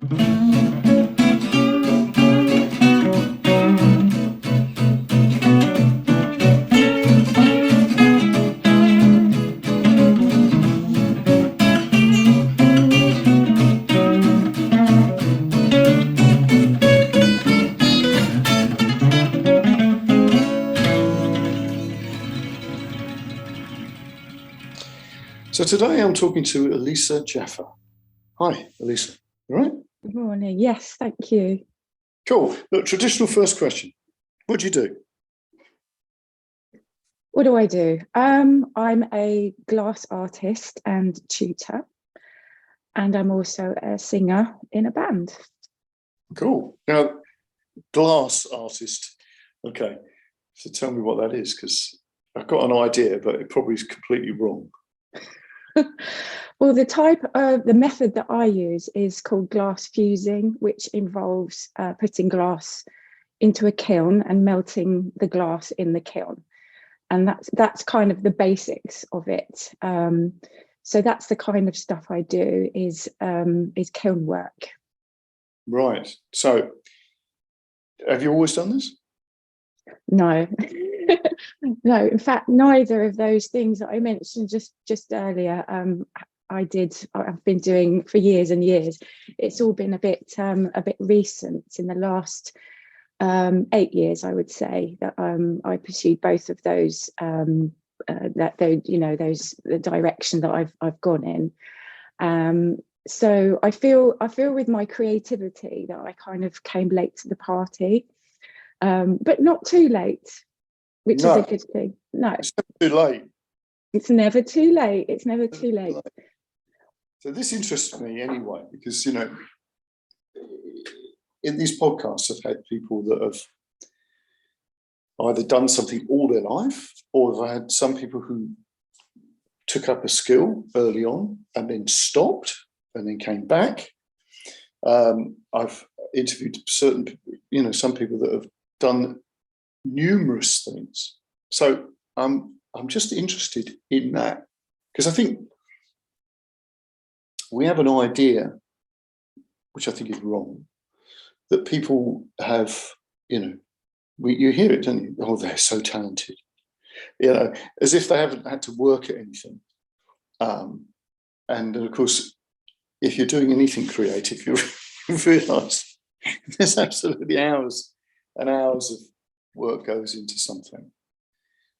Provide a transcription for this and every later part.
So today I'm talking to Alisa Jaffa. Hi, Alisa. You all right? Good morning. Yes, thank you. Cool. Look, traditional first question. What do you do? What do I do? I'm a glass artist and tutor, and I'm also a singer in a band. Cool. Now, glass artist. Okay. So tell me what that is, because I've got an idea, but it probably is completely wrong. Well, the method that I use is called glass fusing, which involves putting glass into a kiln and melting the glass in the kiln, and that's kind of the basics of it. So that's the kind of stuff I do is kiln work. Right. So, have you always done this? No. No, in fact, neither of those things that I mentioned just earlier I've been doing for years and years. It's all been a bit recent in the last 8 years, I would say, that I pursued both of those the direction that I've gone in. So I feel with my creativity that I kind of came late to the party, but not too late. Which is a good thing. No, it's never too late. It's never too late. It's never too late. So this interests me anyway, because, you know, in these podcasts, I've had people that have either done something all their life, or I've had some people who took up a skill early on and then stopped and then came back. I've interviewed some people that have done numerous things. So I'm just interested in that, because I think we have an idea, which I think is wrong, that people have, you hear it, don't you? Oh, they're so talented, as if they haven't had to work at anything. And of course, if you're doing anything creative, you realise there's absolutely hours and hours of work goes into something.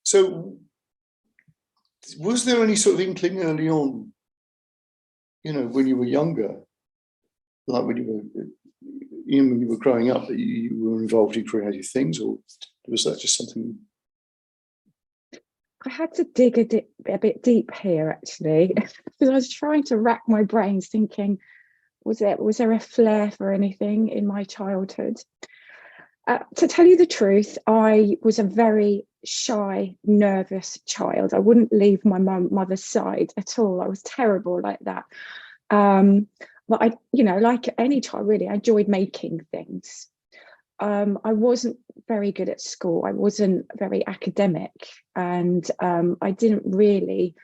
So was there any sort of inkling early on, when you were younger, like when you were growing up, that you were involved in creative things, or was that just something? I had to dig a bit deep here, actually, because I was trying to rack my brains thinking, was there a flair for anything in my childhood? To tell you the truth, I was a very shy, nervous child. I wouldn't leave my mother's side at all. I was terrible like that. But I, like any child, really, I enjoyed making things. I wasn't very good at school. I wasn't very academic, and I didn't really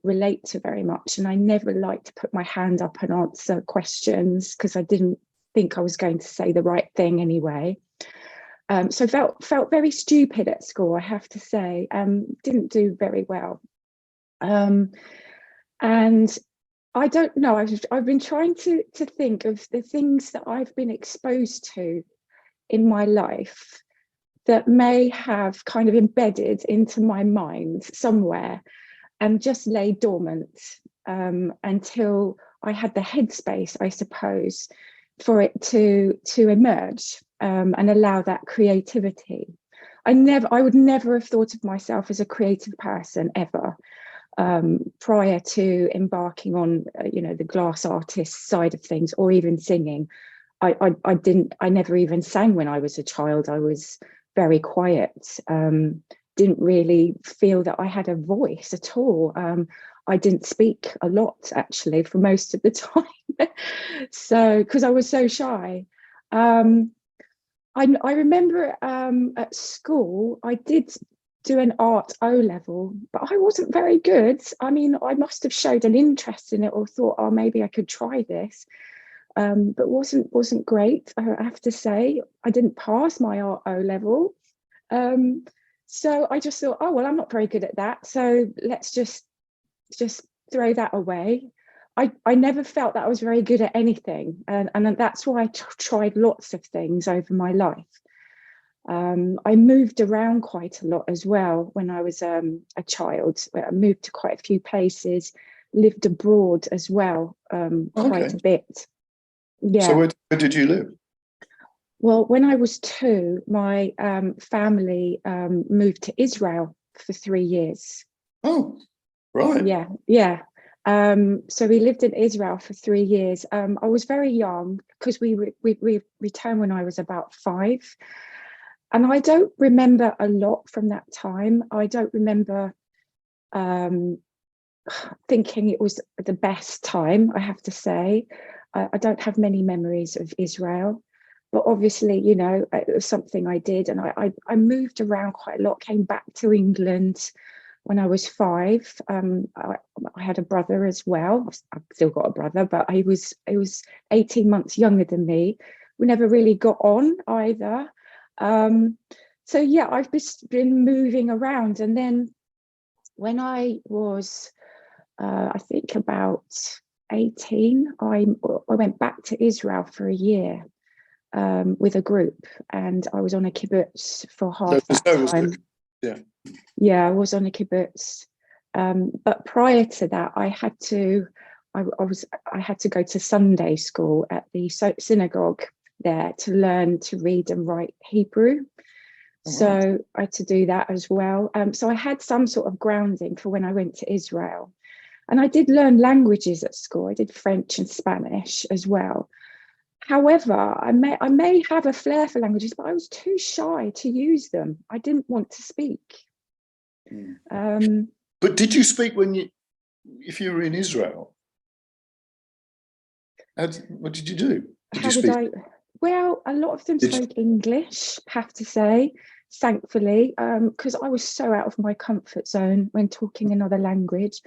relate to very much. And I never liked to put my hand up and answer questions because I didn't think I was going to say the right thing anyway. So felt very stupid at school, I have to say. Didn't do very well. And I don't know, I've been trying to think of the things that I've been exposed to in my life that may have kind of embedded into my mind somewhere and just lay dormant until I had the headspace, I suppose, for it to emerge and allow that creativity. I would never have thought of myself as a creative person ever, prior to embarking on the glass artist side of things, or even singing. I never even sang when I was a child. I was very quiet, didn't really feel that I had a voice at all. I didn't speak a lot, actually, for most of the time. So, because I was so shy. I remember at school, I did do an art O-level, but I wasn't very good. I mean, I must have showed an interest in it or thought, oh, maybe I could try this. but wasn't great. I have to say, I didn't pass my art O level. So I just thought, oh well, I'm not very good at that, so let's just throw that away. I never felt that I was very good at anything, and that's why I tried lots of things over my life. I moved around quite a lot as well when I was a child. I moved to quite a few places, lived abroad as well, quite a bit. Yeah. So where did you live? Well, when I was 2, my family moved to Israel for 3 years. Oh, right. Yeah. So we lived in Israel for 3 years. I was very young because we returned when I was about 5. And I don't remember a lot from that time. I don't remember thinking it was the best time, I have to say. I don't have many memories of Israel. But obviously, you know, it was something I did. And I moved around quite a lot, came back to England when I was 5. I had a brother as well. I've still got a brother, but he was 18 months younger than me. We never really got on either. So yeah, I've just been moving around. And then when I was, I think about 18, I went back to Israel for a year with a group, and I was on a kibbutz for half that time. Yeah, I was on a kibbutz. But prior to that, I had to go to Sunday school at the synagogue there to learn to read and write Hebrew. So I had to do that as well. So I had some sort of grounding for when I went to Israel. And I did learn languages at school. I did French and Spanish as well. However, I may have a flair for languages, but I was too shy to use them. I didn't want to speak. But did you speak if you were in Israel? What did you do? Well, a lot of them spoke English, I have to say, thankfully, because I was so out of my comfort zone when talking another language.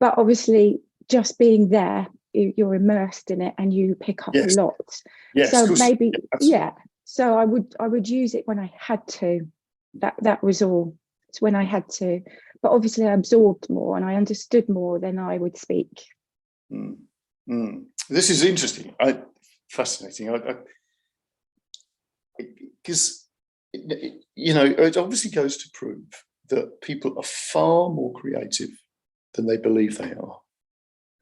But obviously, just being there, you're immersed in it and you pick up a lot. Yes, so maybe, so I would use it when I had to. That was all. It's when I had to. But obviously, I absorbed more and I understood more than I would speak. This is interesting. Fascinating. Because it obviously goes to prove that people are far more creative than they believe they are,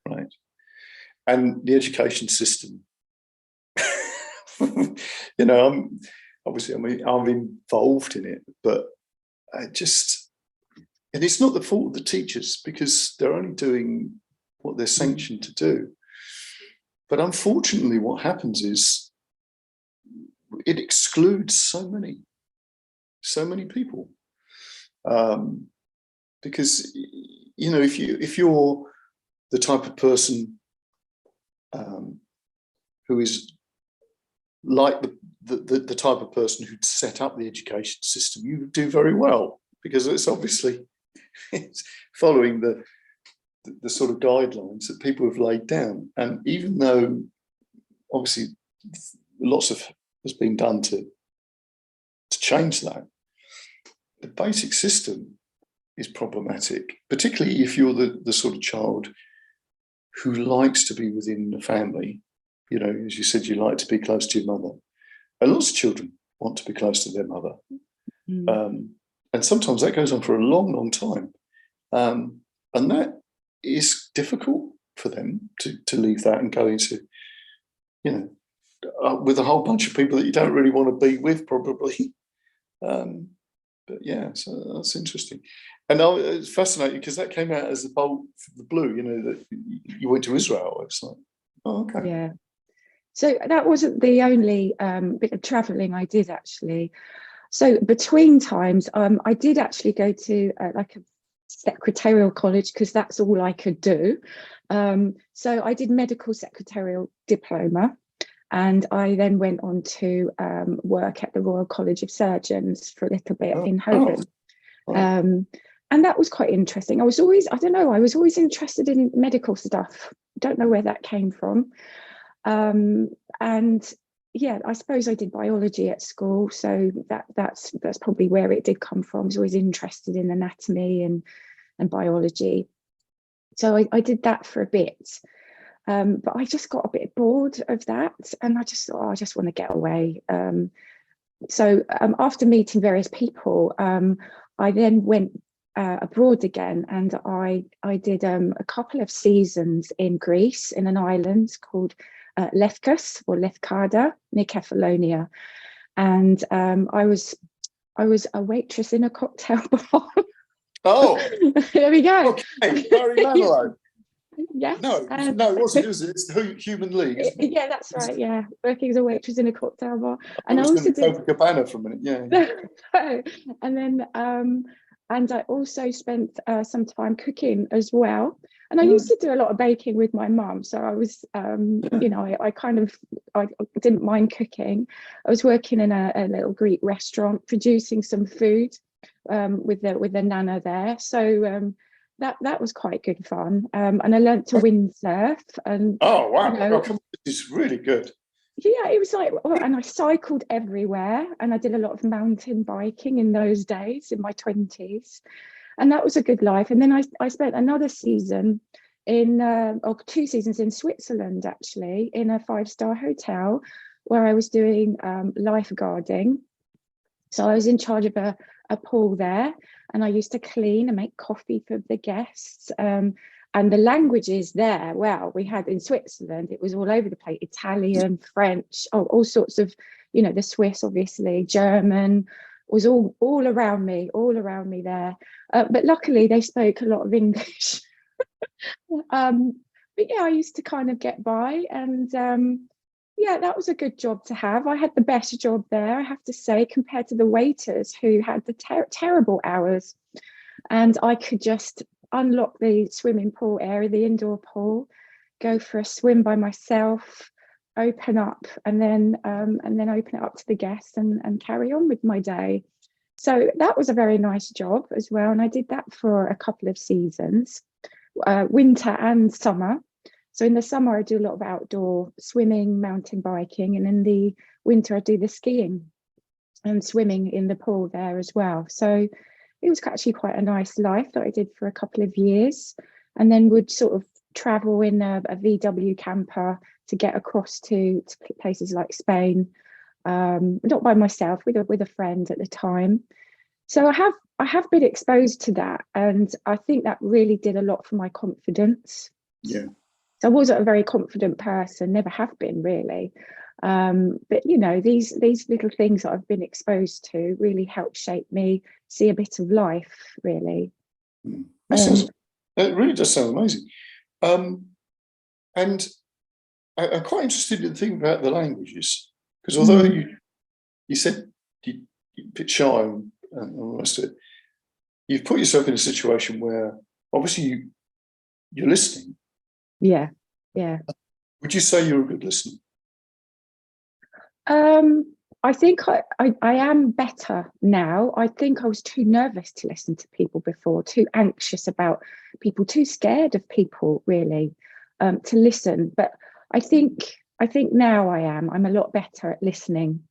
right? And the education system, I'm involved in it, but and it's not the fault of the teachers because they're only doing what they're sanctioned to do. But unfortunately, what happens is it excludes so many people. Because, if you're the type of person who is like the type of person who'd set up the education system, you do very well because it's obviously following the sort of guidelines that people have laid down. And even though obviously lots has been done to change that, the basic system is problematic, particularly if you're the sort of child who likes to be within the family. As you said, you like to be close to your mother. And lots of children want to be close to their mother. And sometimes that goes on for a long, long time. And that is difficult for them to leave that and go into, with a whole bunch of people that you don't really want to be with, probably. But yeah, so that's interesting. And it's fascinating because that came out as a bolt from the blue, that you went to Israel. It's like, oh, okay. Yeah. So that wasn't the only bit of traveling I did, actually. So between times, I did actually go to like a secretarial college because that's all I could do. So I did medical secretarial diploma. And I then went on to work at the Royal College of Surgeons for a little bit in Holborn. And that was quite interesting. I was always interested in medical stuff. Don't know where that came from. And yeah, I suppose I did biology at school, so that's probably where it did come from. I was always interested in anatomy and biology, so I did that for a bit. But I just got a bit bored of that, and I just thought, oh, I just want to get away. So after meeting various people, I then went abroad again, and I did a couple of seasons in Greece, in an island called Lefkos or Lefkada, near Kefalonia, and I was a waitress in a cocktail bar. Oh, there we go. Okay, Barry Manilow. Yes. No, it wasn't. It's the Human League. Isn't it? Yeah, that's right. Yeah, working as a waitress in a cocktail bar, I and I also did Copacabana for a minute. Yeah. and then and I also spent some time cooking as well. And I used to do a lot of baking with my mum, so I was, you know, I didn't mind cooking. I was working in a little Greek restaurant, producing some food with the nana there. So that was quite good fun. And I learnt to windsurf. And oh wow, you know, this is really good. Yeah, it was like, and I cycled everywhere, and I did a lot of mountain biking in those days in my 20s, and that was a good life. And then I spent another season or 2 seasons in Switzerland, actually, in a 5-star hotel where I was doing lifeguarding. So I was in charge of a pool there, and I used to clean and make coffee for the guests. And the languages there, well, we had in Switzerland, it was all over the place: Italian, French, all sorts of, you know, the Swiss, obviously, German was all around me there. But luckily they spoke a lot of English. But yeah, I used to kind of get by, and yeah, that was a good job to have. I had the best job there, I have to say, compared to the waiters who had the terrible hours. And I could just unlock the swimming pool area, the indoor pool, go for a swim by myself, open up, and then open it up to the guests and carry on with my day. So that was a very nice job as well, and I did that for a couple of seasons, winter and summer. So in the summer I do a lot of outdoor swimming, mountain biking, and in the winter I do the skiing and swimming in the pool there as well. So it was actually quite a nice life that I did for a couple of years, and then would sort of travel in a VW camper to get across to places like Spain, not by myself, with a friend at the time. So I have been exposed to that, and I think that really did a lot for my confidence. Yeah. So I wasn't a very confident person, never have been really. But you know, these little things that I've been exposed to really help shape me, see a bit of life, really. It really does sound amazing. And I'm quite interested in the thing about the languages, because although you said you're a bit shy and all the rest of it, you've put yourself in a situation where obviously you're listening. Yeah. Would you say you're a good listener? I think I am better now. I think I was too nervous to listen to people before, too anxious about people, too scared of people, really, to listen. But I think now I'm a lot better at listening.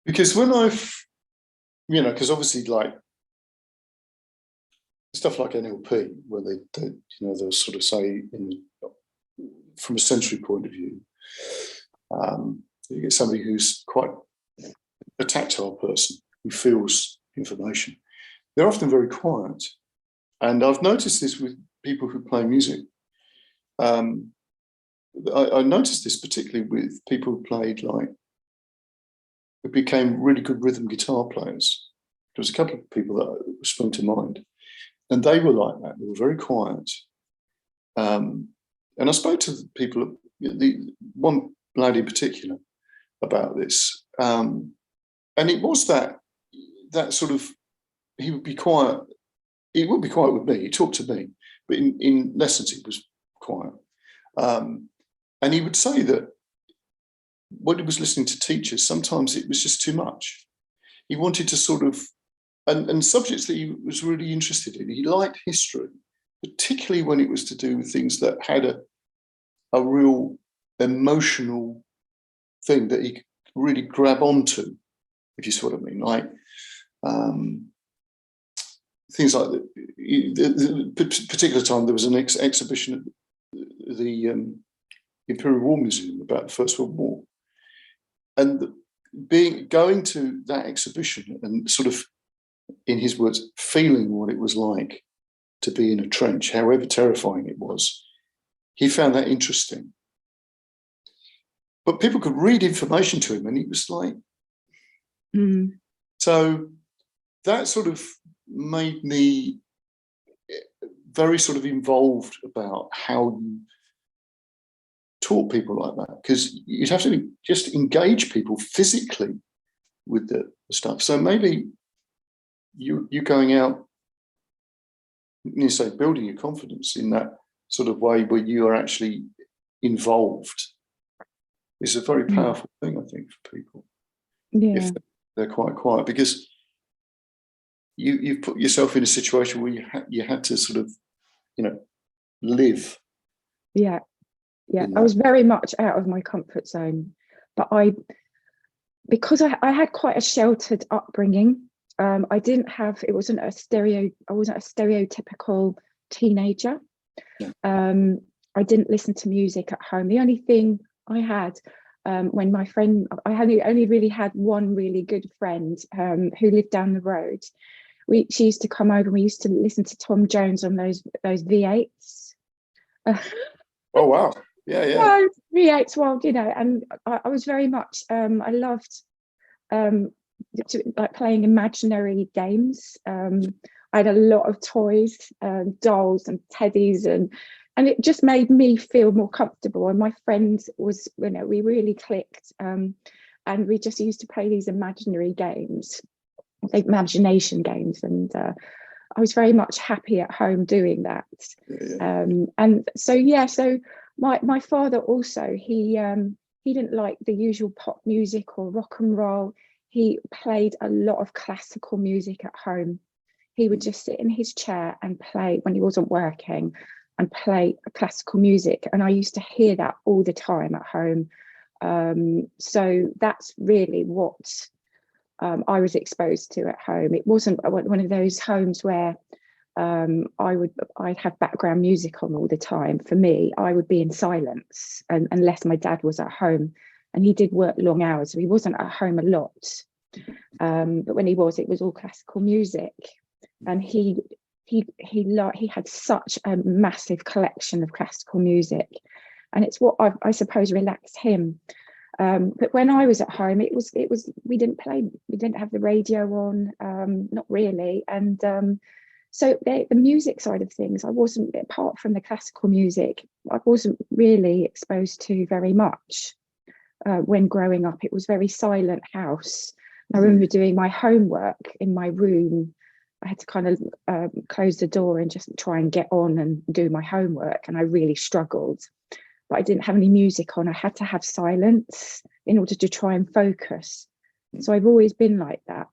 Because when because obviously, like stuff like NLP, where they they'll sort of say, from a sensory point of view, you get somebody who's quite a tactile person who feels information. They're often very quiet, and I've noticed this with people who play music. I noticed this particularly with people who played who became really good rhythm guitar players. There was a couple of people that sprung to mind, and they were like that. They were very quiet. And I spoke to the people, the one lad in particular, about this, and it was that sort of, he would be quiet. He would be quiet with me. He talked to me, but in lessons he was quiet. And he would say that when he was listening to teachers, sometimes it was just too much. He wanted to sort of, and subjects that he was really interested in. He liked history, particularly when it was to do with things that had a real emotional thing that he could really grab onto, if you see what I mean. Like things like the particular time there was an exhibition at the Imperial War Museum about the First World War, and going to that exhibition and sort of, in his words, feeling what it was like to be in a trench, however terrifying it was, he found that interesting. But people could read information to him, and he was like, So that sort of made me very sort of involved about how you taught people like that, because you'd have to just engage people physically with the stuff. So maybe you going out, you say, building your confidence in that sort of way where you are actually involved is a very powerful thing, I think, for people. If they're quite quiet, because you've put yourself in a situation where you had to sort of, live. Yeah. I was very much out of my comfort zone, but because I had quite a sheltered upbringing. I wasn't a stereotypical teenager. Yeah. I didn't listen to music at home. The only thing I had, when my friend, I only really had one really good friend who lived down the road. She used to come over and we used to listen to Tom Jones on those V8s. Oh, wow. Yeah. V8s, well, and I was very much, I loved like playing imaginary games. I had a lot of toys, dolls and teddies, and it just made me feel more comfortable. And my friend was, we really clicked, and we just used to play these imaginary games, imagination games, and I was very much happy at home doing that. And so my father also, he didn't like the usual pop music or rock and roll. He played a lot of classical music at home. He would just sit in his chair and play when he wasn't working, and play classical music, and I used to hear that all the time at home. So that's really what I was exposed to at home. It wasn't one of those homes where I'd have background music on all the time. For me, I would be in silence, unless my dad was at home, and he did work long hours, so he wasn't at home a lot. But when he was, it was all classical music, and he had such a massive collection of classical music, and it's what I suppose relaxed him. But when I was at home, it was we didn't have the radio on, not really, and so the music side of things, I wasn't, apart from the classical music, I wasn't really exposed to very much when growing up. It was very silent house. I remember doing my homework in my room. I had to kind of close the door and just try and get on and do my homework, and I really struggled. But I didn't have any music on. I had to have silence in order to try and focus. So I've always been like that.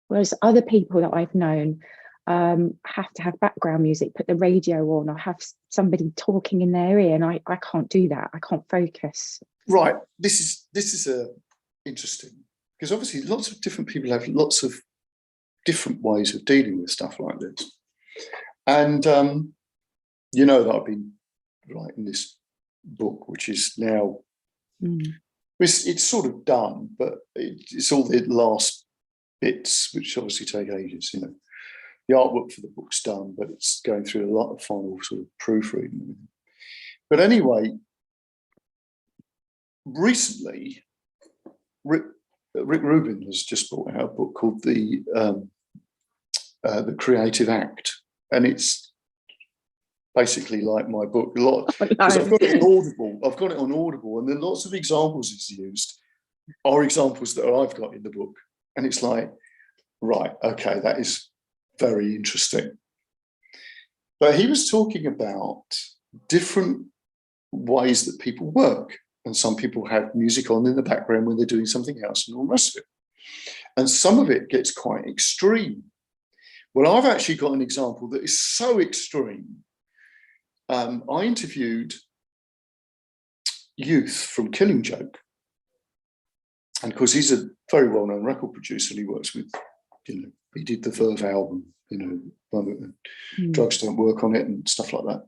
Whereas other people that I've known have to have background music, put the radio on, or have somebody talking in their ear, and I can't do that. I can't focus. Right. This is interesting, because obviously lots of different people have lots of different ways of dealing with stuff like this. And that I've been writing this book, which is now it's sort of done, but it's all the last bits, which obviously take ages. The artwork for the book's done, but it's going through a lot of final sort of proofreading. But anyway, recently, Rick Rubin has just brought out a book called The Creative Act, and it's basically like my book a lot, because I've got it on Audible, and then lots of examples it's used are examples that I've got in the book, and it's like, right, okay, that is very interesting. But he was talking about different ways that people work, and some people have music on in the background when they're doing something else, and all the rest of it, and some of it gets quite extreme. Well, I've actually got an example that is so extreme. I interviewed Youth from Killing Joke. And of course, he's a very well-known record producer, and he works with, he did the Verve album, Drugs Don't Work on it and stuff like that.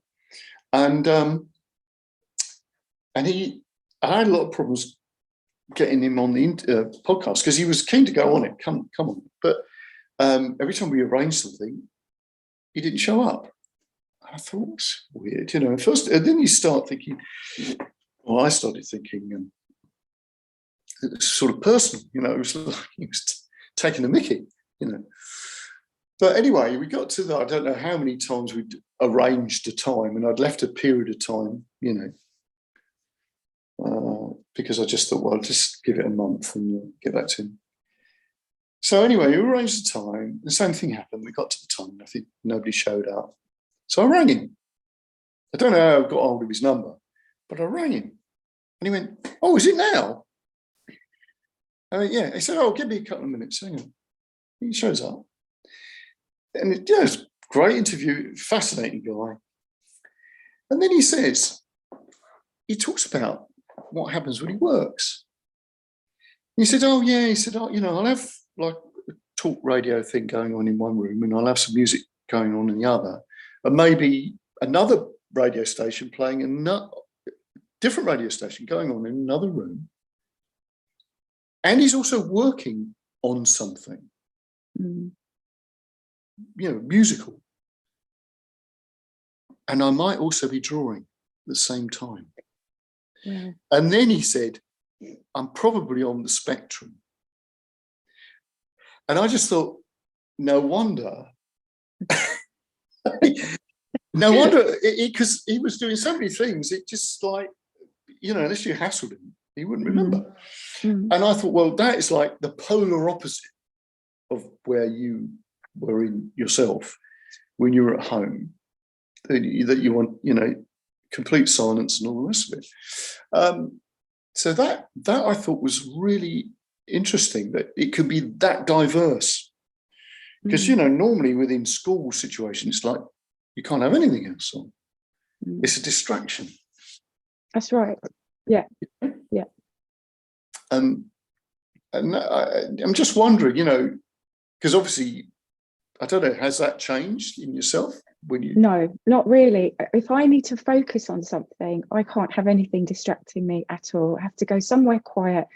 And I had a lot of problems getting him on the podcast because he was keen to go on it, come on. But every time we arranged something, he didn't show up. I thought, it's weird, first, and then you start thinking, well, I started thinking, it was sort of personal, it was like he was taking a mickey, But anyway, we got to I don't know how many times we'd arranged a time, and I'd left a period of time, because I just thought, well, I'll just give it a month and get back to him. So anyway, we arranged the time. The same thing happened. We got to the time. I think nobody showed up. So I rang him. I don't know how I got hold of his number, but I rang him. And he went, oh, is it now? I went, yeah. He said, oh, give me a couple of minutes. Hang on. He shows up. And it was a great interview, fascinating guy. And then he talks about what happens when he works. He said, oh, yeah. He said, oh, I'll have like a talk radio thing going on in one room, and I'll have some music going on in the other. And maybe another radio station playing another different radio station going on in another room. And he's also working on something, musical. And I might also be drawing at the same time. Yeah. And then he said, I'm probably on the spectrum. And I just thought, no wonder. No wonder, because he was doing so many things, it just like, unless you hassled him, he wouldn't remember. And I thought, well, that is like the polar opposite of where you were in yourself when you were at home, that you want, complete silence and all the rest of it. So that I thought was really interesting, that it could be that diverse. Because, normally within school situations, it's like you can't have anything else on. It's a distraction. That's right. Yeah. Yeah. And I'm just wondering, because obviously, I don't know, has that changed in yourself? No, not really. If I need to focus on something, I can't have anything distracting me at all. I have to go somewhere quiet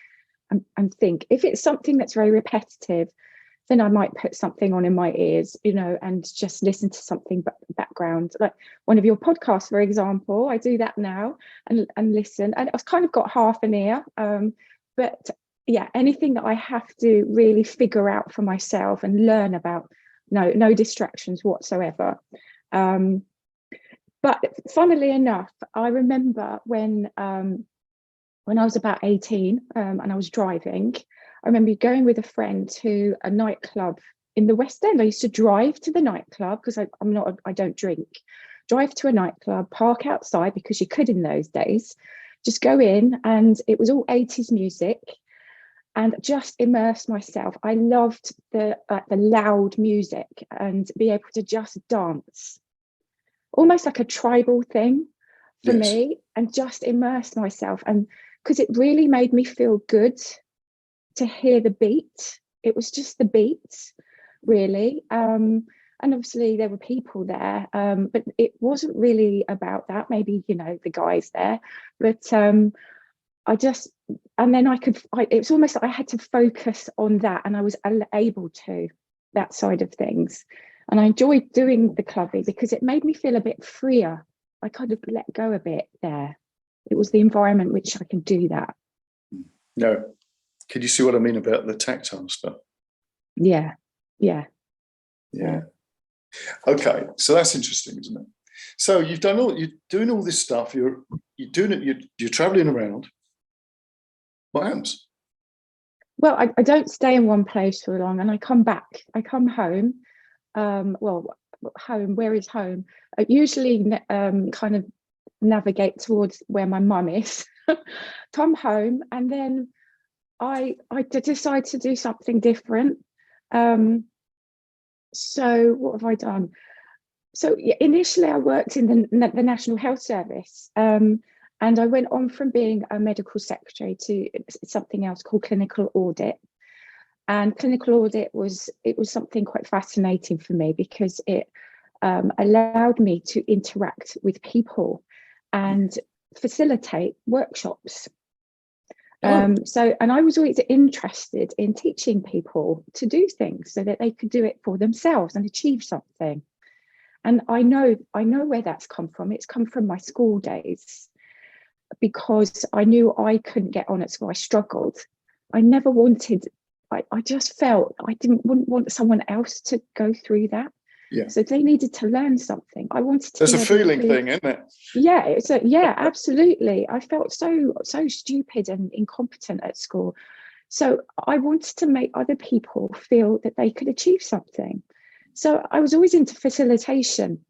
and think. If it's something that's very repetitive, then I might put something on in my ears, and just listen to something background, like one of your podcasts, for example. I do that now and listen, and I've kind of got half an ear. But yeah, anything that I have to really figure out for myself and learn about, no distractions whatsoever. But funnily enough, I remember when I was about 18 and I was driving, I remember going with a friend to a nightclub in the West End. I used to drive to the nightclub because I don't drink. Drive to a nightclub, park outside because you could in those days, just go in, and it was all 80s music, and just immerse myself. I loved the loud music and be able to just dance, almost like a tribal thing for me, and just immerse myself. And because it really made me feel good to hear the beat. It was just the beat, really. And obviously there were people there, but it wasn't really about that. Maybe, the guys there, but and then it's almost like I had to focus on that, and I was able to, that side of things. And I enjoyed doing the clubbing because it made me feel a bit freer. I kind of let go a bit there. It was the environment which I can do that. No. Could you see what I mean about the tactile stuff? Yeah. Okay, so that's interesting, isn't it? So you're doing all this stuff. You're doing it. You're traveling around. What happens? Well, I don't stay in one place for long, and I come back. I come home. Home. Where is home? I usually kind of navigate towards where my mum is. Come home, and then I decide to do something different. So what have I done? So initially I worked in the National Health Service, and And I went on from being a medical secretary to something else called clinical audit. And clinical audit was something quite fascinating for me, because it allowed me to interact with people and facilitate workshops. And I was always interested in teaching people to do things so that they could do it for themselves and achieve something. And I know where that's come from. It's come from my school days, because I knew I couldn't get on at school. I struggled. I never wanted, I just felt I wouldn't want someone else to go through that. Yeah. So they needed to learn something. I wanted to. There's a feeling thing, isn't it? Yeah, absolutely. I felt so stupid and incompetent at school. So I wanted to make other people feel that they could achieve something. So I was always into facilitation,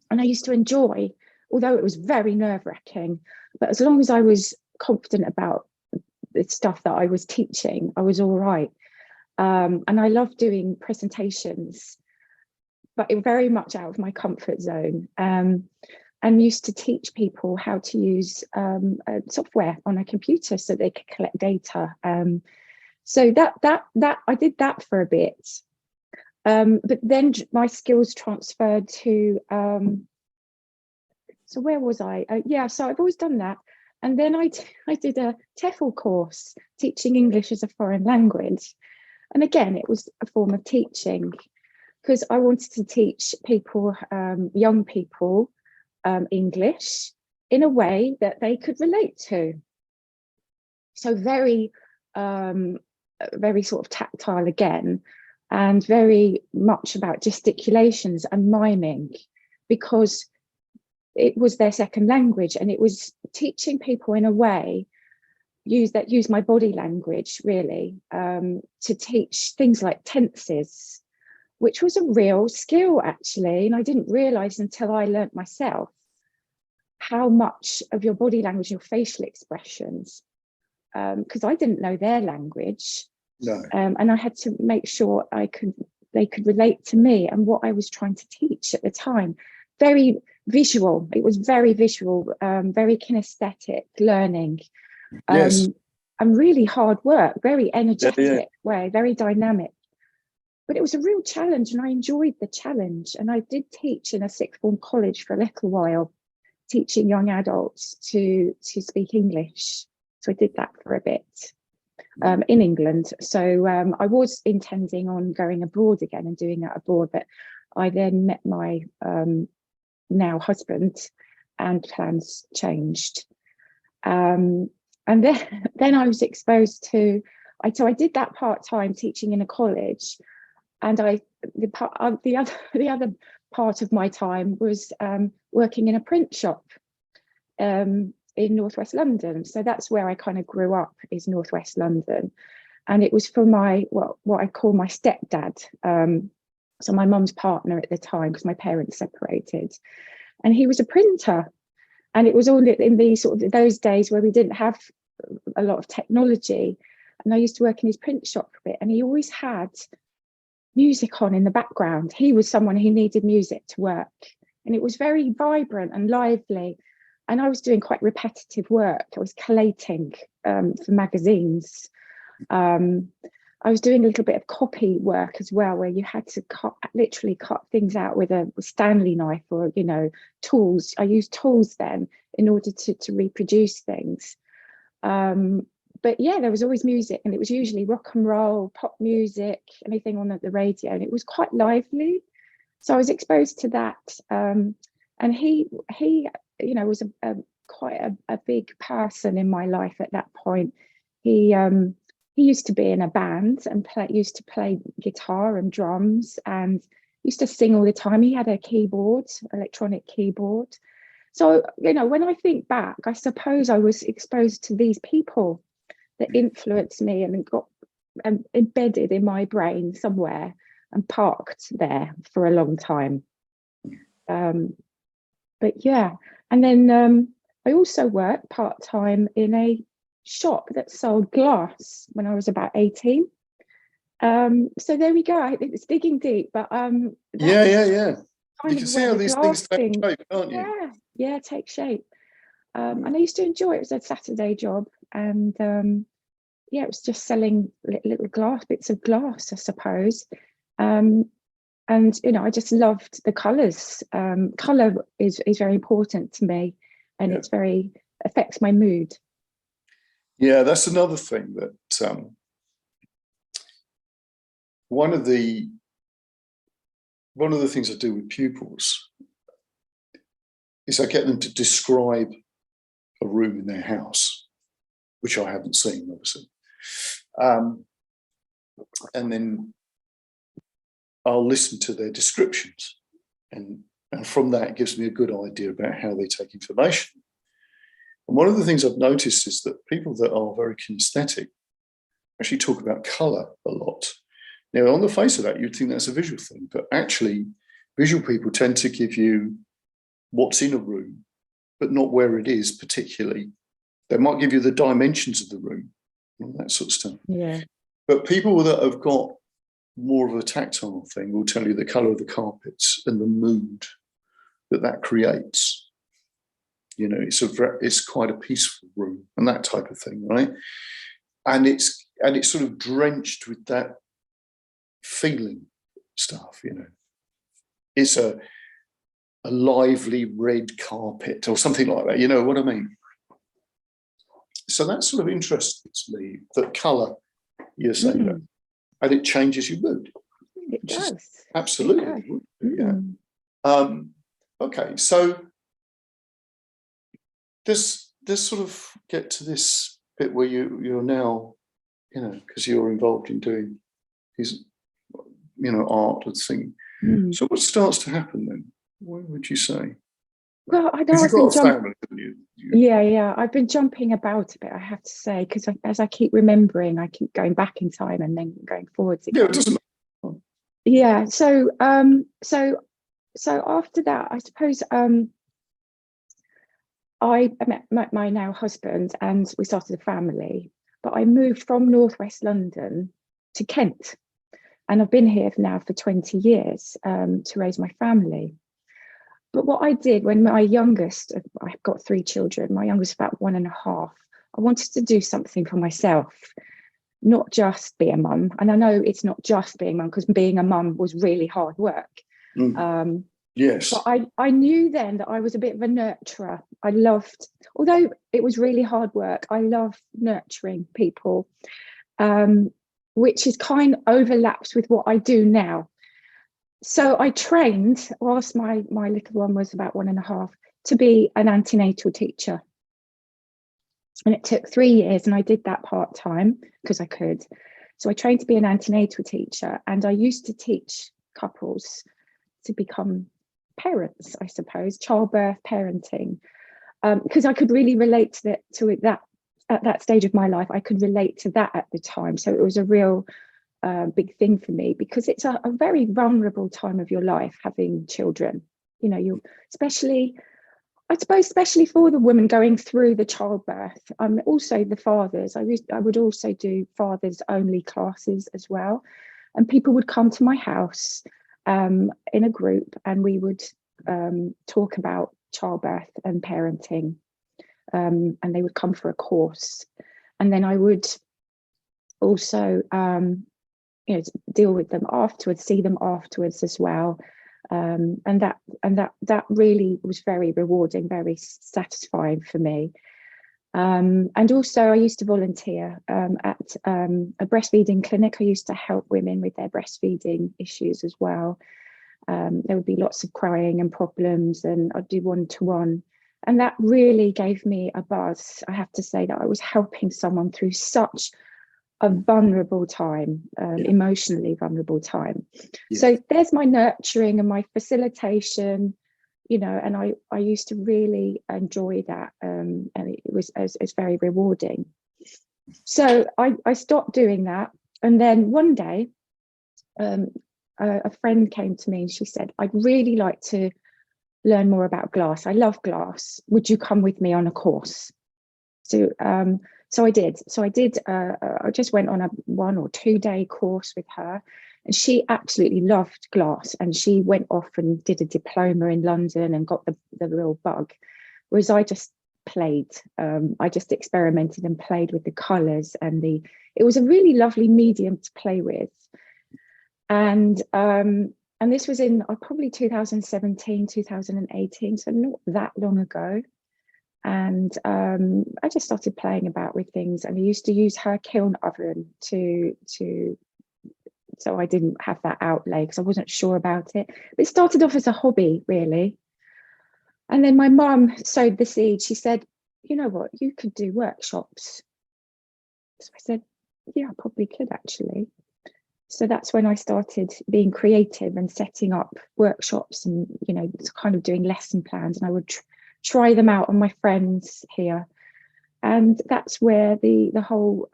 and I used to enjoy, although it was very nerve-wracking, but as long as I was confident about the stuff that I was teaching, I was all right. And I loved doing presentations, but it was very much out of my comfort zone, and used to teach people how to use software on a computer so they could collect data. So that I did that for a bit, but then my skills transferred to. So where was I? So I've always done that, and then I did a TEFL course, teaching English as a foreign language, and again it was a form of teaching, because I wanted to teach people, young people, English in a way that they could relate to. So very sort of tactile again, and very much about gesticulations and miming, because it was their second language, and it was teaching people in a way use my body language really, to teach things like tenses, which was a real skill actually. And I didn't realize until I learnt myself how much of your body language, your facial expressions, because I didn't know their language. No. And I had to make sure they could relate to me and what I was trying to teach at the time. Very visual. It was very visual, very kinesthetic learning, Yes. and really hard work, very energetic Yeah. way, very dynamic. But it was a real challenge, and I enjoyed the challenge. And I did teach in a sixth form college for a little while, teaching young adults to speak English. So I did that for a bit in England. So I was intending on going abroad again and doing that abroad, but I then met my now husband, and plans changed. And then I was exposed to, so I did that part-time teaching in a college, and the other part of my time was working in a print shop in northwest London. So that's where I kind of grew up, is northwest London, and it was for my what I call my stepdad. So my mum's partner at the time, because my parents separated, and he was a printer. And it was all in these sort of those days where we didn't have a lot of technology. And I used to work in his print shop for a bit, and he always had music on in the background. He was someone who needed music to work, and it was very vibrant and lively. And I was doing quite repetitive work. I was collating for magazines. I was doing a little bit of copy work as well, where you had to literally cut things out with a Stanley knife, or tools. I used tools then in order to reproduce things. But yeah, there was always music, and it was usually rock and roll, pop music, anything on the radio, and it was quite lively. So I was exposed to that. And he was quite a big person in my life at that point. He used to be in a band and used to play guitar and drums, and used to sing all the time. He had a keyboard, electronic keyboard. So, when I think back, I suppose I was exposed to these people that influenced me and got embedded in my brain somewhere and parked there for a long time. But yeah, and then I also worked part-time in a shop that sold glass when I was about 18. So there we go. It's digging deep, but Yeah. You kind can of see where how the these glass things take thing, shape, can't you? yeah, take shape. And I used to enjoy it. It was a Saturday job, and yeah, it was just selling little bits of glass, I suppose. And I just loved the colours. Colour is very important to me, and it's very affects my mood. Yeah, that's another thing that one of the things I do with pupils is I get them to describe a room in their house, which I haven't seen, obviously. And then I'll listen to their descriptions. And from that, it gives me a good idea about how they take information. And one of the things I've noticed is that people that are very kinesthetic actually talk about colour a lot. Now, on the face of that, you'd think that's a visual thing, but actually, visual people tend to give you what's in a room, but not where it is particularly. They might give you the dimensions of the room, all that sort of stuff. Yeah. But people that have got more of a tactile thing will tell you the colour of the carpets and the mood that creates. It's quite a peaceful room and that type of thing, right? And it's sort of drenched with that feeling stuff. It's a lively red carpet or something like that. You know what I mean? So that sort of interests me, that colour, you're saying that, and it changes your mood. It does. Absolutely. It does. Yeah. Okay, so this sort of get to this bit where you're now, because you're involved in doing his, art and thing. So what starts to happen then? What would you say? Well, I know you've got a family, haven't you? Yeah. I've been jumping about a bit, I have to say, because as I keep remembering, I keep going back in time and then going forwards again. Yeah, it doesn't matter. Yeah. So after that, I suppose I met my now husband, and we started a family. But I moved from northwest London to Kent, and I've been here now for 20 years to raise my family. But what I did when my youngest, I've got 3 children, my youngest about 1.5, I wanted to do something for myself, not just be a mum. And I know it's not just being a mum, because being a mum was really hard work. Yes. But I knew then that I was a bit of a nurturer. I loved, although it was really hard work, I love nurturing people, which is kind of overlaps with what I do now. So I trained, whilst my little one was about 1.5, to be an antenatal teacher. And it took 3 years, and I did that part-time because I could. So I trained to be an antenatal teacher, and I used to teach couples to become parents, I suppose, childbirth, parenting, because I could really relate to it that at that stage of my life. I could relate to that at the time. So it was a real big thing for me, because it's a very vulnerable time of your life, having children. You especially for the women going through the childbirth. Also the fathers. I would also do fathers only classes as well, and people would come to my house in a group, and we would talk about childbirth and parenting, and they would come for a course, and then I would also deal with them afterwards, see them afterwards as well, and that really was very rewarding, very satisfying for me. And also I used to volunteer at a breastfeeding clinic. I used to help women with their breastfeeding issues as well. There would be lots of crying and problems, and I'd do one-to-one, and that really gave me a buzz. I have to say that I was helping someone through such a vulnerable time, emotionally vulnerable time. Yeah. So there's my nurturing and my facilitation, and I used to really enjoy that, and it's very rewarding. So I stopped doing that, and then one day a friend came to me and she said, "I'd really like to learn more about glass. I love glass. Would you come with me on a course?" So I did. I just went on a 1 or 2 day course with her, and she absolutely loved glass, and she went off and did a diploma in London and got the real bug. Whereas I just played. I just experimented and played with the colours, and it was a really lovely medium to play with. And this was in probably 2017, 2018, so not that long ago. And I just started playing about with things, and I used to use her kiln oven so I didn't have that outlay because I wasn't sure about it. But it started off as a hobby, really. And then my mum sowed the seed. She said, you know what, you could do workshops. So I said, yeah, I probably could actually. So that's when I started being creative and setting up workshops and, you know, kind of doing lesson plans. And I would try them out on my friends here. And that's where the whole,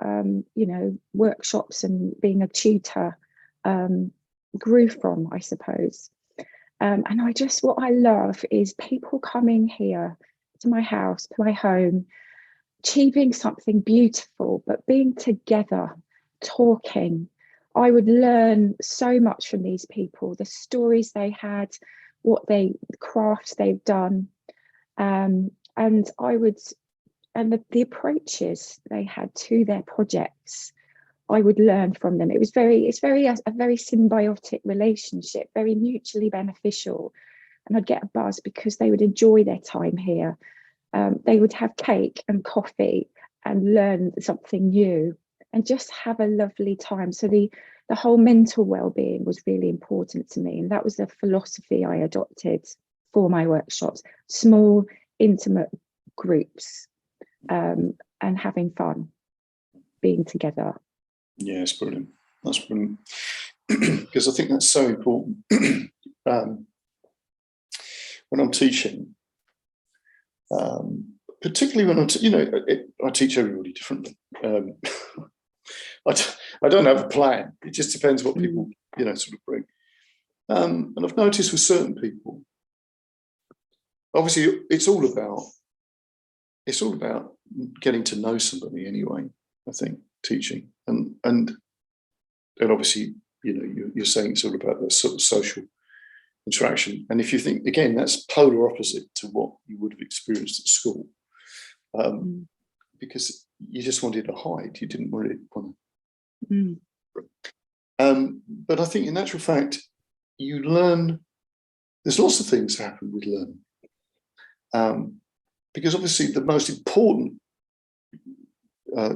you know, workshops and being a tutor grew from, I suppose. And what I love is people coming here to my house, to my home, achieving something beautiful, but being together, talking. I would learn so much from these people, the stories they had, the crafts they've done. And the approaches they had to their projects, I would learn from them. It's a very symbiotic relationship, very mutually beneficial. And I'd get a buzz because they would enjoy their time here. They would have cake and coffee and learn something new and just have a lovely time. So the whole mental well-being was really important to me. And that was the philosophy I adopted for my workshops: small, intimate groups, and having fun, being together. Yeah, it's brilliant. That's brilliant. Because I think that's so important. When I'm teaching, particularly when I teach everybody differently. I don't have a plan. It just depends what people, sort of bring. And I've noticed with certain people, obviously, it's all about getting to know somebody anyway. I think teaching and obviously, you're saying sort of about the sort of social interaction. And if you think, again, that's polar opposite to what you would have experienced at school, because you just wanted to hide. You didn't really want to. But I think in actual fact, you learn. There's lots of things that happen with learning. Because obviously the most important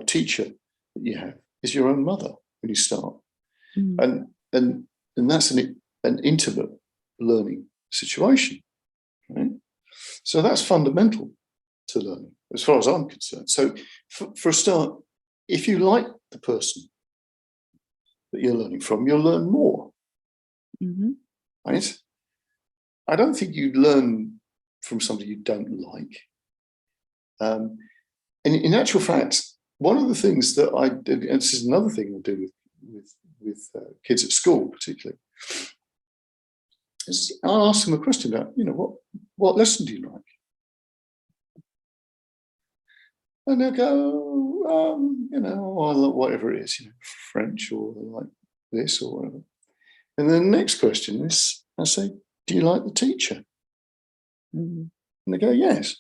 teacher that you have is your own mother when you start. And that's an intimate learning situation, right? So that's fundamental to learning as far as I'm concerned. So for a start, if you like the person that you're learning from, you'll learn more, right? I don't think you learn from somebody you don't like. And in actual fact, one of the things that I did, and this is another thing I do with kids at school particularly, is I'll ask them a question about, what lesson do you like? And they'll go, whatever it is, French or like this or whatever. And then the next question is, I say, do you like the teacher? And they go, yes.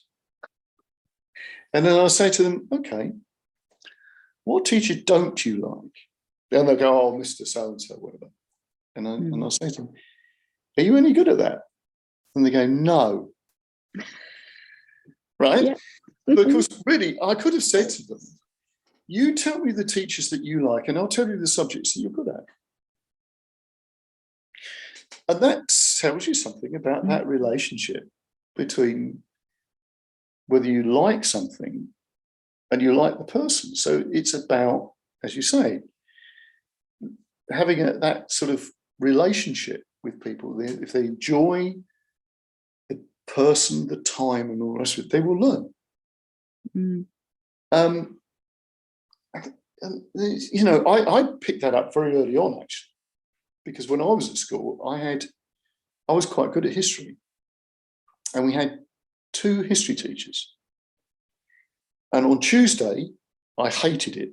And then I'll say to them, okay, what teacher don't you like? And they'll go, oh, Mr. So-and-so, whatever. And I'll say to them, are you any good at that? And they go, no. Right? Yeah. Because really, I could have said to them, you tell me the teachers that you like, and I'll tell you the subjects that you're good at. And that tells you something about that relationship between whether you like something and you like the person. So it's about, as you say, having that sort of relationship with people. If they enjoy the person, the time, and all the rest of it, they will learn. I picked that up very early on, actually, because when I was at school, I was quite good at history, and we had 2 history teachers. And on Tuesday, I hated it,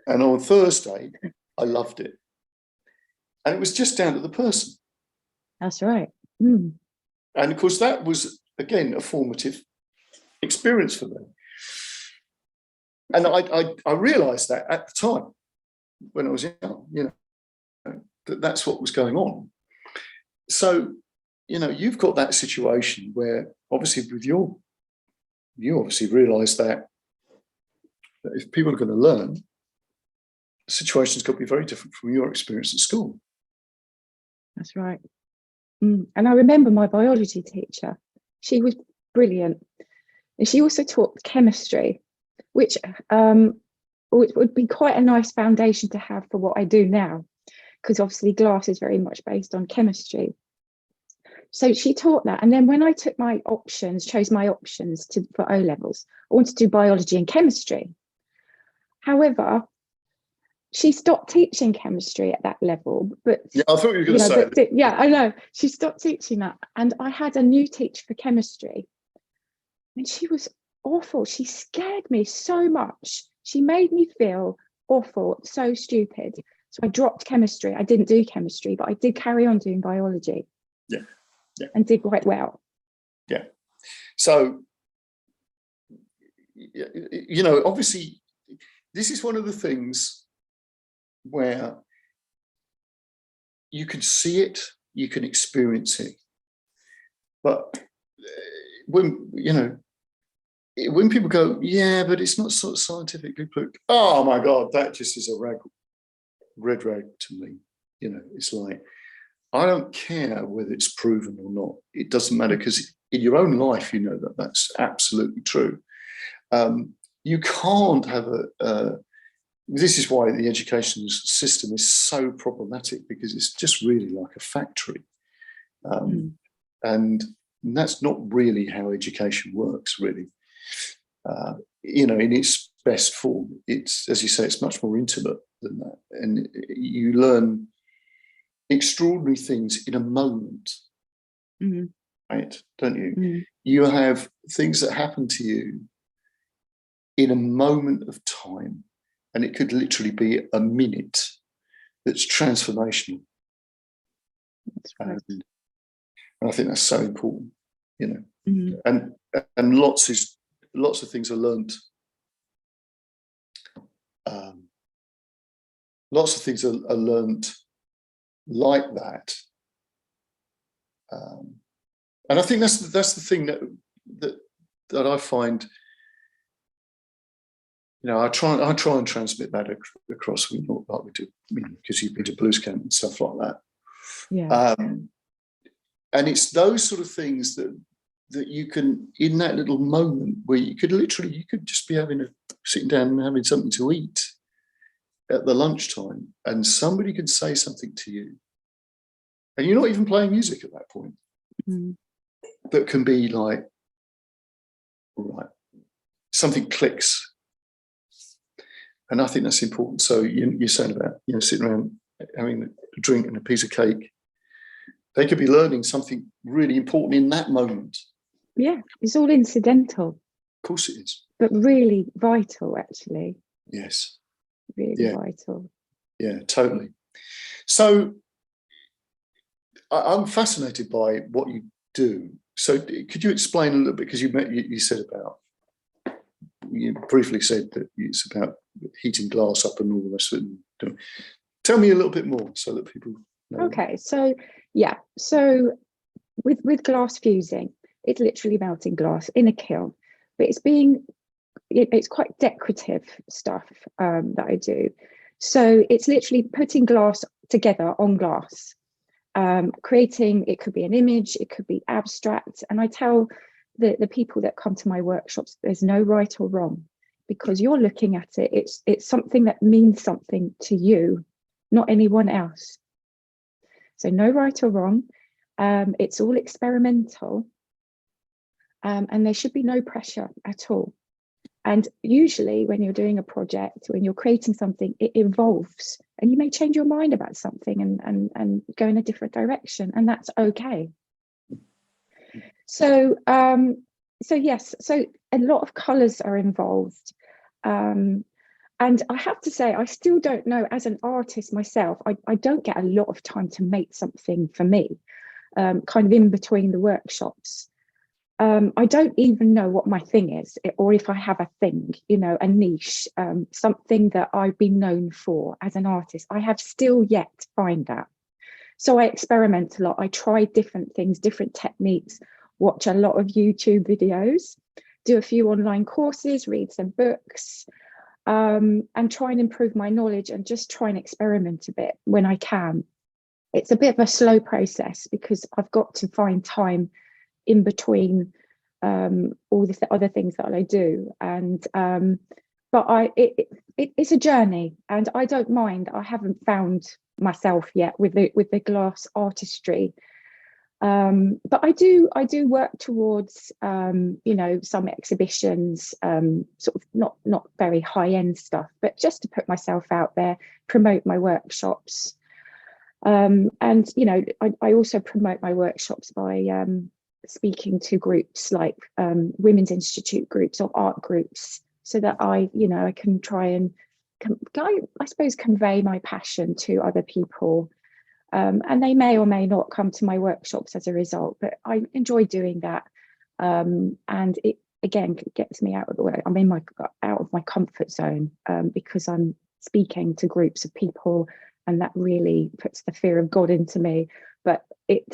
and on Thursday, I loved it. And it was just down to the person. That's right. And of course, that was, again, a formative experience for them. And I realised that at the time when I was young, that's what was going on. So, you've got that situation where obviously you obviously realise that if people are going to learn, the situation's got to be very different from your experience at school. That's right. And I remember my biology teacher. She was brilliant. And she also taught chemistry, which would be quite a nice foundation to have for what I do now, because obviously glass is very much based on chemistry. So she taught that. And then when I took chose my options for O levels, I wanted to do biology and chemistry. However, she stopped teaching chemistry at that level. But yeah, I thought you were going to say that. Yeah, I know. She stopped teaching that. And I had a new teacher for chemistry. And she was awful. She scared me so much. She made me feel awful, so stupid. So I dropped chemistry. I didn't do chemistry, but I did carry on doing biology. Yeah. And did quite well. Yeah. So, obviously, this is one of the things where you can see it, you can experience it. But when people go, yeah, but it's not sort of scientifically proved. Oh my God, that just is a red rag to me. It's like, I don't care whether it's proven or not. It doesn't matter, because in your own life, you know that that's absolutely true. You can't have this is why the education system is so problematic, because it's just really like a factory. And that's not really how education works, really. In its best form, it's, as you say, it's much more intimate than that. And you learn extraordinary things in a moment, right? Don't you? You have things that happen to you in a moment of time, and it could literally be a minute that's transformational. That's right. And I think that's so important, and lots of things are learnt. Lots of things are learnt like that, and I think that's the thing that I find. I try and transmit that across. Not like we do, because you've been to blues camp and stuff like that. Yeah. And it's those sort of things that you can, in that little moment where you could just be sitting down and having something to eat at the lunchtime, and somebody can say something to you, and you're not even playing music at that point, that can be like, right, something clicks. And I think that's important. So you're saying about, sitting around having a drink and a piece of cake, they could be learning something really important in that moment. Yeah, it's all incidental. Of course it is. But really vital, actually. Yes. Really vital. Yeah, totally. So I'm fascinated by what you do. So could you explain a little bit, because you said about, you briefly said that it's about heating glass up and all the rest of it. Tell me a little bit more so that people know. Okay, so with glass fusing, it's literally melting glass in a kiln, but it's quite decorative stuff that I do. So it's literally putting glass together on glass, creating, it could be an image, it could be abstract. And I tell the people that come to my workshops, there's no right or wrong, because you're looking at it, it's something that means something to you, not anyone else. So no right or wrong. It's all experimental, and there should be no pressure at all. And usually when you're doing a project, when you're creating something, it evolves, and you may change your mind about something and go in a different direction, and that's okay. So yes, so a lot of colours are involved. And I have to say, I still don't know, as an artist myself, I don't get a lot of time to make something for me, kind of in between the workshops. I don't even know what my thing is, or if I have a thing, you know, a niche, something that I've been known for as an artist. I have still yet to find that. So I experiment a lot. I try different things, different techniques, watch a lot of YouTube videos, do a few online courses, read some books, and try and improve my knowledge and just try and experiment a bit when I can. It's a bit of a slow process because I've got to find time in between all the other things that I do, and but it's a journey, and I don't mind. I haven't found myself yet with the glass artistry, but I do work towards you know, some exhibitions, sort of not very high-end stuff, but just to put myself out there, promote my workshops, and you know, I also promote my workshops by speaking to groups like Women's Institute groups or art groups, so that you know, I can try and I suppose convey my passion to other people, and they may or may not come to my workshops as a result, but I enjoy doing that, and it again gets me out of the way. I'm out of my comfort zone, because I'm speaking to groups of people, and that really puts the fear of God into me, but it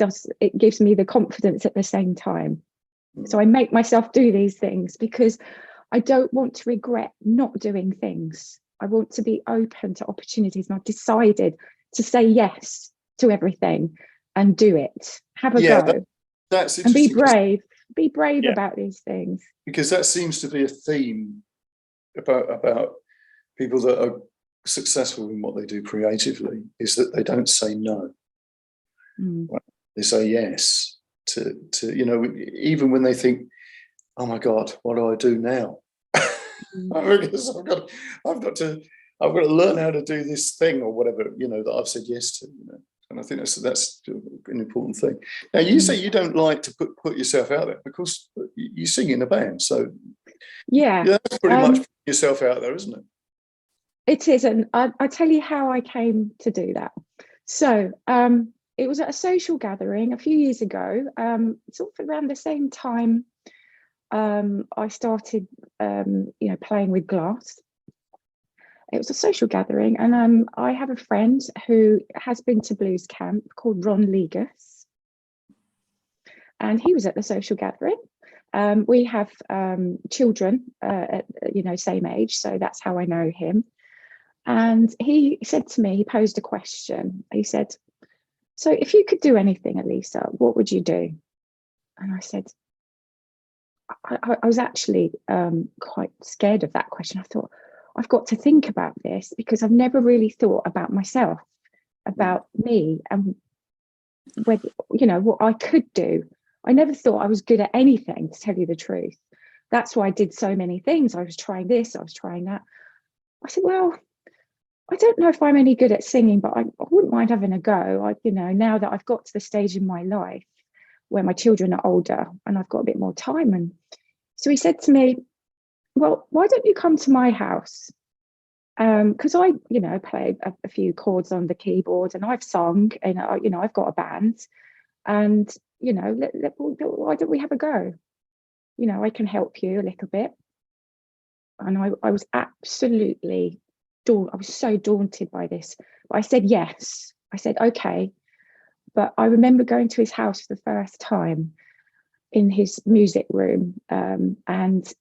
gives me the confidence at the same time. So I make myself do these things because I don't want to regret not doing things. I want to be open to opportunities, and I've decided to say yes to everything and do it. Have a go. That's and be interesting. brave about these things. Because that seems to be a theme about people that are successful in what they do creatively, is that they don't say no. Right? They say yes to you know, even when they think, oh my God, what do I do now? Because I've got to learn how to do this thing or whatever, you know, that I've said yes to, you know. And I think that's an important thing. Now, you say you don't like to put yourself out there because you sing in a band, so yeah, that's pretty much putting yourself out there, isn't it? It is, and I tell you how I came to do that. So it was at a social gathering a few years ago, sort of around the same time I started, you know, playing with glass. It was a social gathering, and I have a friend who has been to blues camp called Ron Legas, and he was at the social gathering. We have children, at, you know, same age, so that's how I know him. And he said to me, he posed a question. He said, so if you could do anything, Alisa, what would you do? And I said, I was actually quite scared of that question. I thought, I've got to think about this because I've never really thought about myself, about me, and whether, you know, what I could do. I never thought I was good at anything, to tell you the truth. That's why I did so many things. I was trying this, I was trying that. I said, well, I don't know if I'm any good at singing, but I wouldn't mind having a go. You know, now that I've got to the stage in my life where my children are older and I've got a bit more time. And so he said to me, well, why don't you come to my house? Because I, you know, play a few chords on the keyboard, and I've sung, and you know, I've got a band, and you know, why don't we have a go? You know, I can help you a little bit. And I was absolutely I was so daunted by this, but I said yes. I said okay. But I remember going to his house for the first time in his music room, and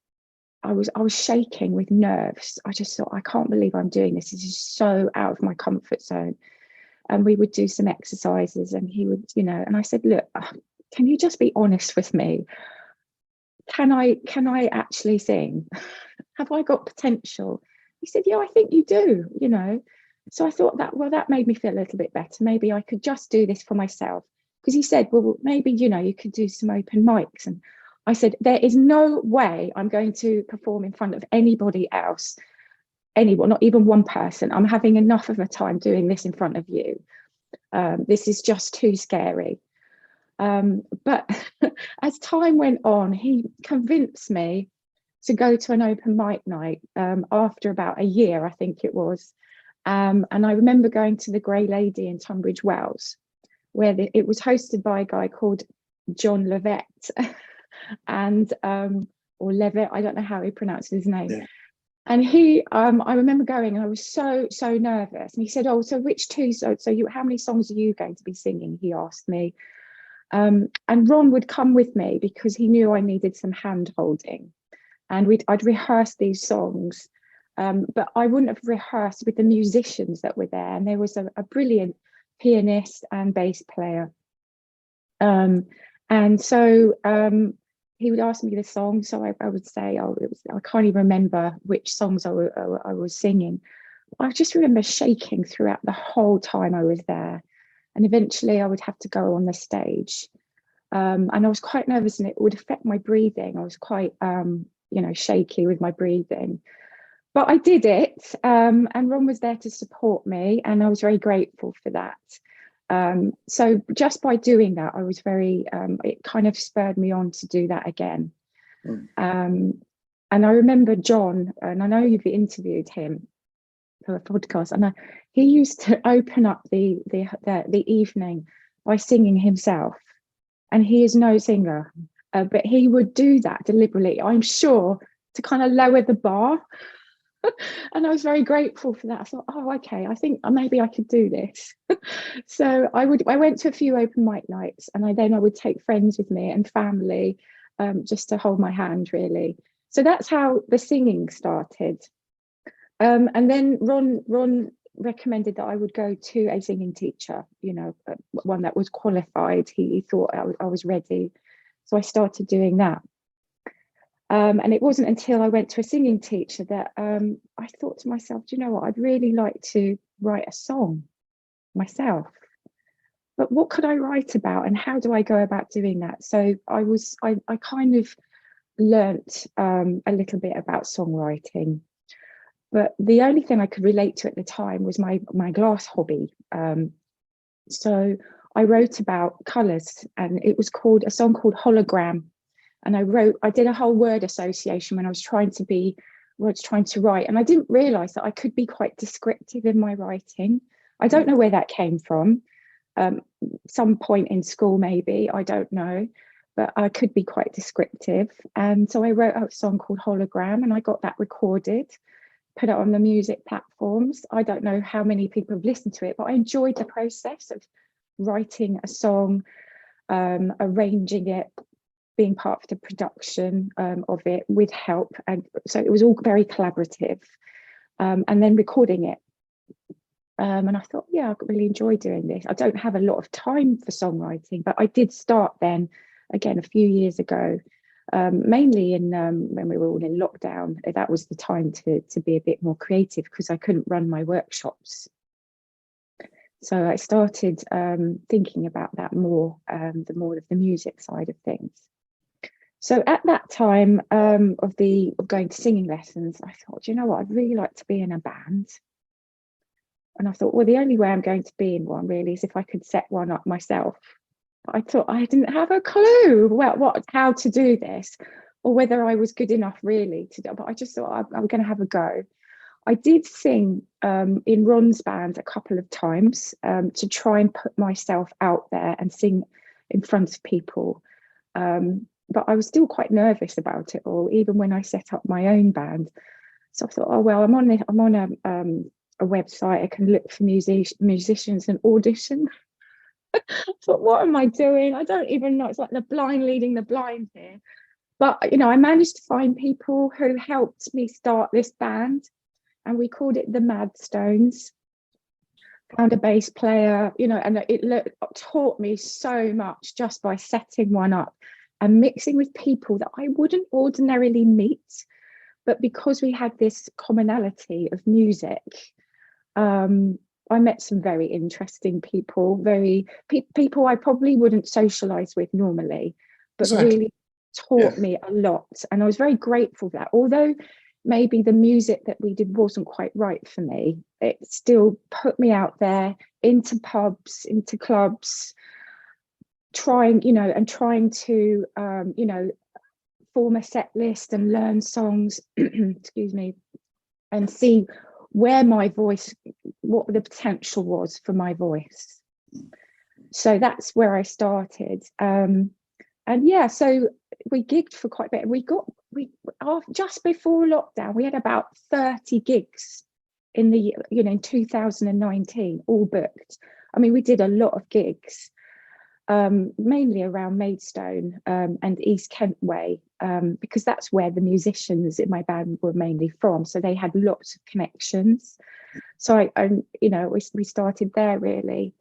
I was shaking with nerves. I just thought, I can't believe I'm doing this. This is so out of my comfort zone. And we would do some exercises, and he would, you know, and I said, look, can you just be honest with me? Can I actually sing? Have I got potential? He said, yeah, I think you do, you know. So I thought that made me feel a little bit better. Maybe I could just do this for myself. Because he said, well, maybe, you know, you could do some open mics. And I said, there is no way I'm going to perform in front of anybody else, anyone, not even one person. I'm having enough of a time doing this in front of you. This is just too scary. But as time went on, he convinced me to go to an open mic night after about a year, I think it was. And I remember going to the Grey Lady in Tunbridge Wells, where it was hosted by a guy called John Lovett. and or Levitt, I don't know how he pronounces his name. Yeah. And he, I remember going, and I was so nervous. And he said, "Oh, so which two? So you, how many songs are you going to be singing?" He asked me. And Ron would come with me because he knew I needed some hand holding, and I'd rehearse these songs, but I wouldn't have rehearsed with the musicians that were there. And there was a brilliant pianist and bass player, and so he would ask me the song. So I would say, "Oh, I can't even remember which songs I was singing." I just remember shaking throughout the whole time I was there. And eventually I would have to go on the stage. And I was quite nervous, and it would affect my breathing. I was quite, shaky with my breathing. But I did it, and Ron was there to support me, and I was very grateful for that. So just by doing that, I was very, it kind of spurred me on to do that again. And I remember John, and I know you've interviewed him for a podcast, and he used to open up the evening by singing himself, and he is no singer, but he would do that deliberately, I'm sure, to kind of lower the bar. And I was very grateful for that. I thought, oh, okay, I think maybe I could do this. So I went to a few open mic nights, and I would take friends with me and family, just to hold my hand, really. So that's how the singing started. And then Ron recommended that I would go to a singing teacher, one that was qualified. He thought I was ready. So I started doing that. And it wasn't until I went to a singing teacher that I thought to myself, do you know what, I'd really like to write a song myself. But what could I write about, and how do I go about doing that? So I kind of learnt a little bit about songwriting. But the only thing I could relate to at the time was my glass hobby. So I wrote about colours, and it was called a song called Hologram. And I did a whole word association when I was trying to write. And I didn't realise that I could be quite descriptive in my writing. I don't know where that came from. Some point in school, maybe, I don't know. But I could be quite descriptive. And so I wrote a song called Hologram, and I got that recorded, put it on the music platforms. I don't know how many people have listened to it, but I enjoyed the process of writing a song, arranging it, being part of the production of it with help. And so it was all very collaborative, and then recording it. And I thought, yeah, I really enjoy doing this. I don't have a lot of time for songwriting, but I did start then, again, a few years ago, mainly in when we were all in lockdown. That was the time to be a bit more creative, because I couldn't run my workshops. So I started thinking about that more, the more of the music side of things. So at that time of going to singing lessons, I thought, you know what, I'd really like to be in a band. And I thought, well, the only way I'm going to be in one really is if I could set one up myself. But I thought I didn't have a clue how to do this, or whether I was good enough really to do. But I just thought I'm going to have a go. I did sing in Ron's band a couple of times to try and put myself out there and sing in front of people. But I was still quite nervous about it all, even when I set up my own band. So I thought, oh well, I'm on a website. I can look for musicians and audition. I thought, what am I doing? I don't even know. It's like the blind leading the blind here. But I managed to find people who helped me start this band, and we called it the Maidstones. Found a bass player, and it taught me so much just by setting one up and mixing with people that I wouldn't ordinarily meet. But because we had this commonality of music, I met some very interesting people, people I probably wouldn't socialise with normally, but Exactly. really taught me a lot. And I was very grateful for that. Although maybe the music that we did wasn't quite right for me, it still put me out there into pubs, into clubs, trying to form a set list and learn songs excuse me, and see where my voice, what the potential was for my voice. So that's where I started, and And yeah, so we gigged for quite a bit. Just before lockdown, we had about 30 gigs in the, in 2019, all booked. I mean, we did a lot of gigs, mainly around Maidstone and East Kent way, because that's where the musicians in my band were mainly from. So they had lots of connections. So we started there really.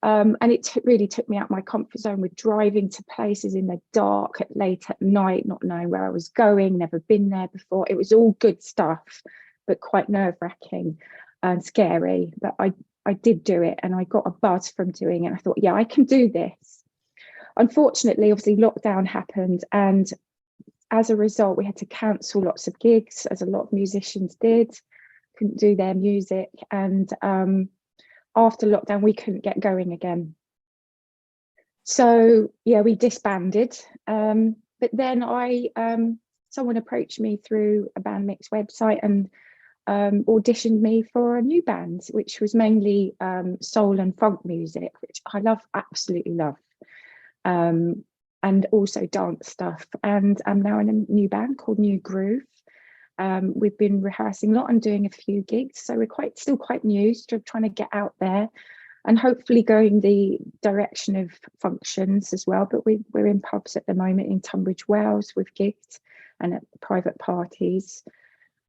And it really took me out my comfort zone with driving to places in the dark late at night, not knowing where I was going, never been there before. It was all good stuff, but quite nerve-wracking and scary. But I did do it, and I got a buzz from doing it. I thought, yeah, I can do this. Unfortunately, obviously, lockdown happened, and as a result, we had to cancel lots of gigs, as a lot of musicians did, couldn't do their music. And after lockdown, we couldn't get going again. So yeah, we disbanded. But then someone approached me through a Band Mix website and auditioned me for a new band, which was mainly soul and funk music, which I absolutely love. And also dance stuff. And I'm now in a new band called New Groove. We've been rehearsing a lot and doing a few gigs, so we're still quite new, still trying to get out there and hopefully going the direction of functions as well. But we're in pubs at the moment in Tunbridge Wells with gigs and at private parties,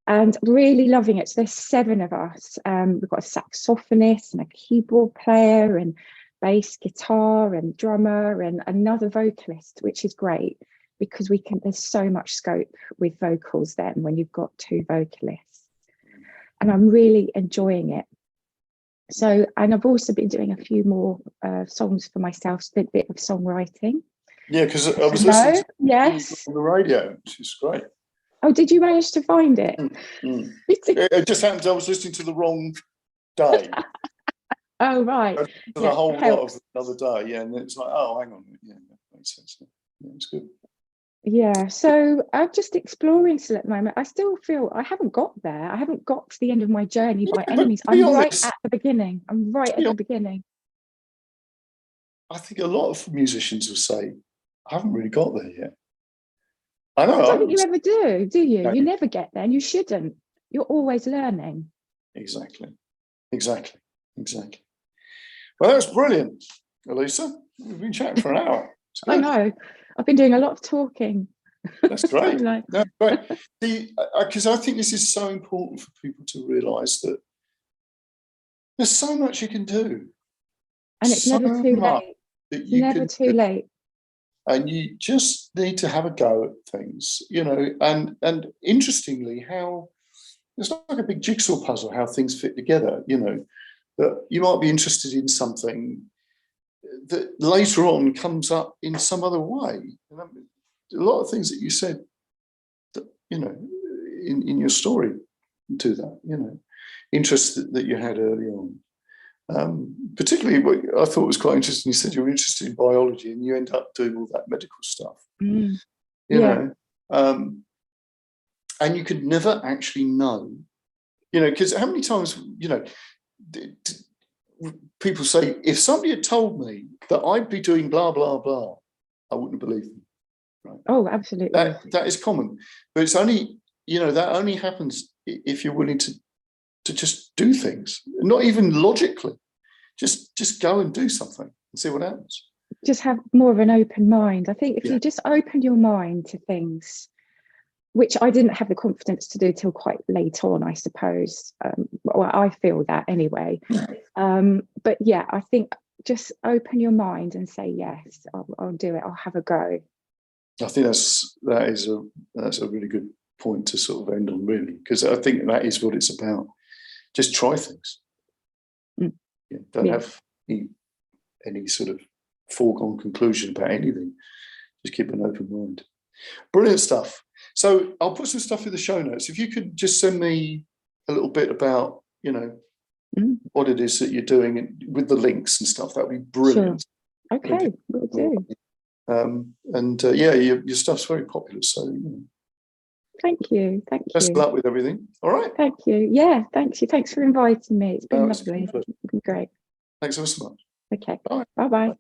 and really loving it. So there's 7 of us. We've got a saxophonist and a keyboard player and bass guitar and drummer and another vocalist, which is great because there's so much scope with vocals then when you've got 2 vocalists, and I'm really enjoying it. So, and I've also been doing a few more songs for myself, a bit of songwriting. Yeah, because I was listening to yes on the radio, which is great. Oh, did you manage to find it? It just happened I was listening to the wrong day. Oh, right. A whole lot of another day, yeah, and it's like, oh, hang on, yeah, that makes sense. Yeah, it's good. Yeah, so I'm just exploring still at the moment. I still feel I haven't got there. I haven't got to the end of my journey by any means. I'm right at the beginning. I'm right at the beginning. I think a lot of musicians will say, I haven't really got there yet. I know. I don't think you ever do you? No. You never get there, and you shouldn't. You're always learning. Exactly. Well, that's brilliant, Alisa. We've been chatting for an hour. I know. I've been doing a lot of talking. That's great. No, great. Because I think this is so important for people to realise that there's so much you can do. And it's never too late. Never too late. And you just need to have a go at things, and interestingly, how it's like a big jigsaw puzzle, how things fit together, that you might be interested in something that later on comes up in some other way. And a lot of things that you said, that, in your story do that, interest that you had early on. Particularly what I thought was quite interesting, you said you were interested in biology and you end up doing all that medical stuff, you know, and you could never actually know, because how many times, people say, if somebody had told me that I'd be doing blah, blah, blah, I wouldn't believe them. Right? Oh, absolutely. That is common, but it's only, that only happens if you're willing to just do things, not even logically, just go and do something and see what happens. Just have more of an open mind. I think if you just open your mind to things, which I didn't have the confidence to do till quite late on, I suppose. Well, I feel that anyway. But yeah, I think just open your mind and say, yes, I'll do it. I'll have a go. I think that's a really good point to sort of end on, really, because I think that is what it's about. Just try things. Don't have any sort of foregone conclusion about anything. Just keep an open mind. Brilliant stuff. So I'll put some stuff in the show notes. If you could just send me a little bit about, what it is that you're doing with the links and stuff, that would be brilliant. Sure. Okay, will do. Your stuff's very popular. So, Thank you. Best of luck with everything. All right. Thank you. Yeah, thanks you. Thanks for inviting me. It's been lovely. It's been great. Thanks ever so much. Okay. Bye. Bye-bye.